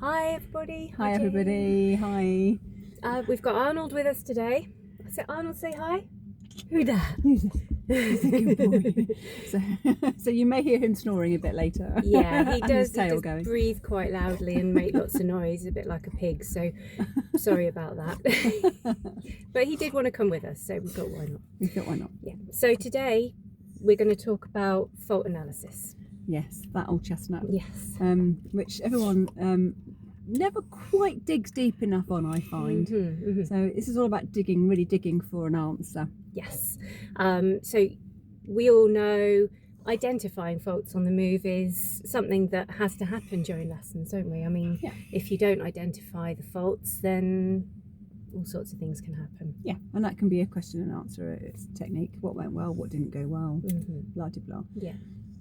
Hi everybody. Hi Jane. everybody. Hi. We've got Arnold with us today. So Arnold, say hi. Who that? He's a good boy. So you may hear him snoring a bit later. Yeah, he and does. his tail He does going. breathe quite loudly and make lots of noise, a bit like a pig. So sorry about that. But he did want to come with us, so we thought, why not? We thought, why not? Yeah. So today we're going to talk about fault analysis. Yes, that old chestnut. Yes. Which everyone never quite digs deep enough on, I find. So this is all about really digging for an answer. Yes. So we all know identifying faults on the move is something that has to happen during lessons, don't we? I mean, if you don't identify the faults, then all sorts of things can happen. Yeah, and that can be a question and answer. It's a technique. What went well, what didn't go well, blah, blah, blah. Yeah.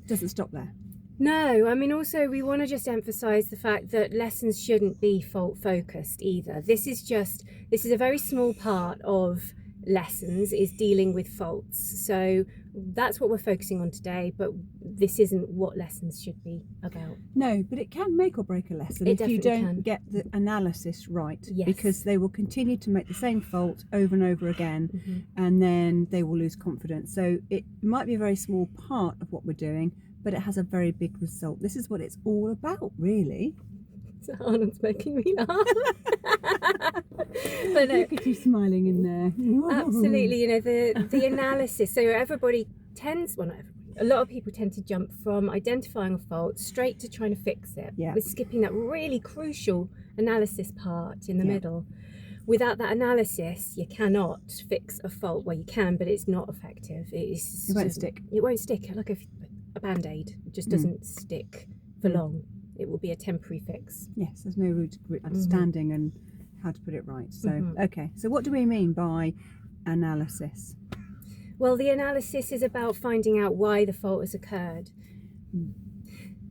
Doesn't stop there. No, I mean, also we want to just emphasize the fact that lessons shouldn't be fault focused either. This is a very small part of lessons, is dealing with faults. So that's what we're focusing on today, but this isn't what lessons should be about. No, but it can make or break a lesson if you don't get the analysis right. Yes. Because they will continue to make the same fault over and over again, and then they will lose confidence. So it might be a very small part of what we're doing, but it has a very big result. This is what it's all about, really. So Arnold's making me laugh. But no, look at you smiling in there. Absolutely, you know, the analysis. So everybody tends, well, not everybody, a lot of people tend to jump from identifying a fault straight to trying to fix it. Yeah. We're skipping that really crucial analysis part in the middle. Without that analysis, you cannot fix a fault. Well, you can, but it's not effective. It won't stick. It won't stick. Like a Band-Aid. It just doesn't stick for long. It will be a temporary fix. Yes, there's no root understanding and how to put it right. So, okay. So what do we mean by analysis? Well, the analysis is about finding out why the fault has occurred.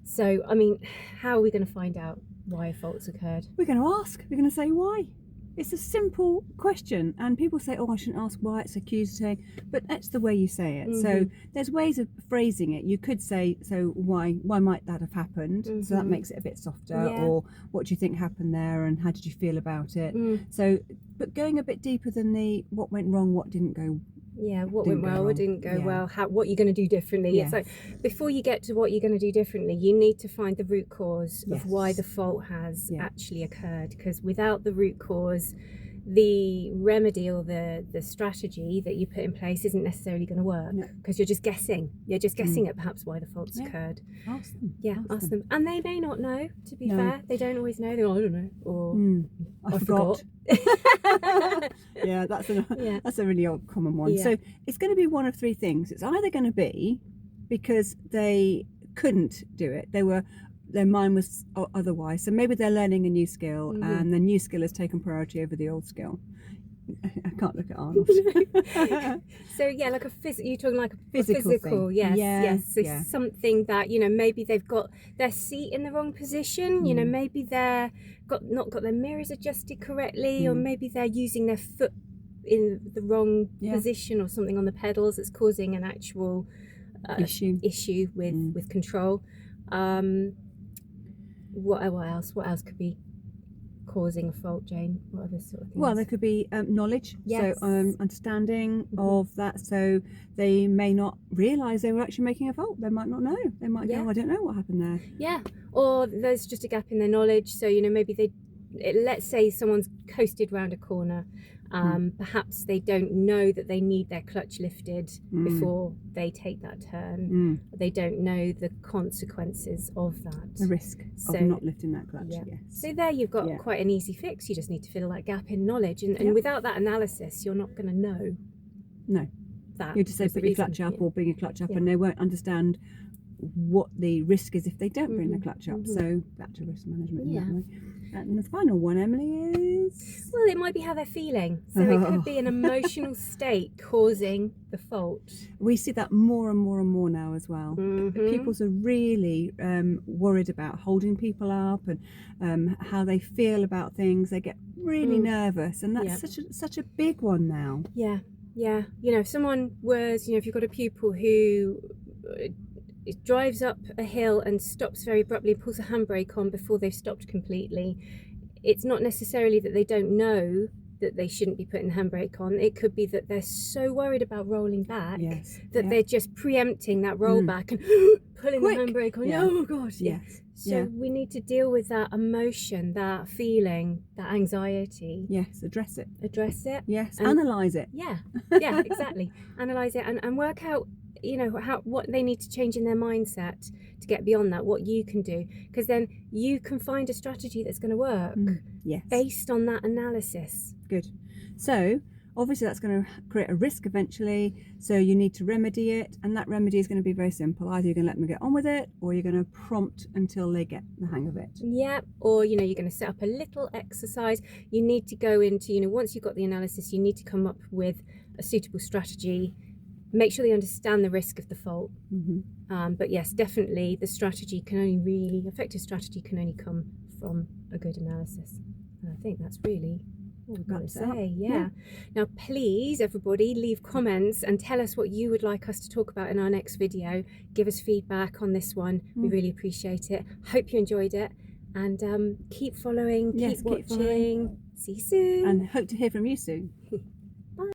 So, I mean, how are we going to find out why a fault's occurred? We're going to ask. We're going to say why. It's a simple question, and people say, oh, I shouldn't ask why, it's accusatory, but that's the way you say it. So there's ways of phrasing it. You could say, so why might that have happened? So that makes it a bit softer. Or what do you think happened there, and how did you feel about it? So, but going a bit deeper than the what went wrong, what didn't go. Yeah, what went well, what didn't go well, what you're going to do differently. Yes. It's like, before you get to what you're going to do differently, you need to find the root cause of why the fault has actually occurred. Because without the root cause, the remedy or the strategy that you put in place isn't necessarily going to work, because you're just guessing. You're just guessing at perhaps why the fault's occurred. Ask them. Yeah, ask them. And they may not know, to be fair. They don't always know. They go, I don't know. Or I forgot. Yeah, that's a really old common one. So it's going to be one of three things. It's either going to be because they couldn't do it, their mind was otherwise, so maybe they're learning a new skill and the new skill has taken priority over the old skill. I can't look at Arnold. So yeah, like you're talking like a physical thing. Yes. So something that, you know, maybe they've got their seat in the wrong position. You know, maybe they're not got their mirrors adjusted correctly, or maybe they're using their foot in the wrong position or something on the pedals that's causing an actual issue with control. What else could be causing a fault, Jane? What other sort of things? Well, there could be knowledge, so understanding of that. So they may not realise they were actually making a fault. They might not know. They might go, I don't know what happened there. Yeah, or there's just a gap in their knowledge. So, you know, maybe let's say someone's coasted round a corner. Perhaps they don't know that they need their clutch lifted before they take that turn. They don't know the consequences of that. The risk of not lifting that clutch. Yes. So there you've got quite an easy fix. You just need to fill that gap in knowledge. And without that analysis, you're not going to know. No. That you just say put your clutch up or bring your clutch up, and they won't understand what the risk is if they don't bring the clutch up. So back to risk management in that way. And the final one, Emily, is... Well, it might be how they're feeling. So it could be an emotional state causing the fault. We see that more and more and more now as well. People are really worried about holding people up and how they feel about things. They get really nervous, and that's such a big one now. Yeah. You know, if someone was, you know, if you've got a pupil who it drives up a hill and stops very abruptly, pulls a handbrake on before they've stopped completely, it's not necessarily that they don't know that they shouldn't be putting the handbrake on. It could be that they're so worried about rolling back that they're just preempting that rollback and pulling the handbrake on. Oh God! Yes. So we need to deal with that emotion, that feeling, that anxiety. Yes, address it. Address it. Yes, And analyse it. Yeah, exactly. Analyse it and work out, what they need to change in their mindset to get beyond that, what you can do. Because then you can find a strategy that's going to work Yes. based on that analysis. Good. So obviously that's going to create a risk eventually, so you need to remedy it, and that remedy is going to be very simple. Either you're going to let them get on with it, or you're going to prompt until they get the hang of it. Yeah, or you're going to set up a little exercise. You need to go into, once you've got the analysis, you need to come up with a suitable strategy. Make sure they understand the risk of the fault. But yes, definitely the strategy can only really, effective strategy can only come from a good analysis. And I think that's really all we've got to say. Yeah. Now, please, everybody, leave comments and tell us what you would like us to talk about in our next video. Give us feedback on this one. We really appreciate it. Hope you enjoyed it. And keep following, keep watching. See you soon. And hope to hear from you soon.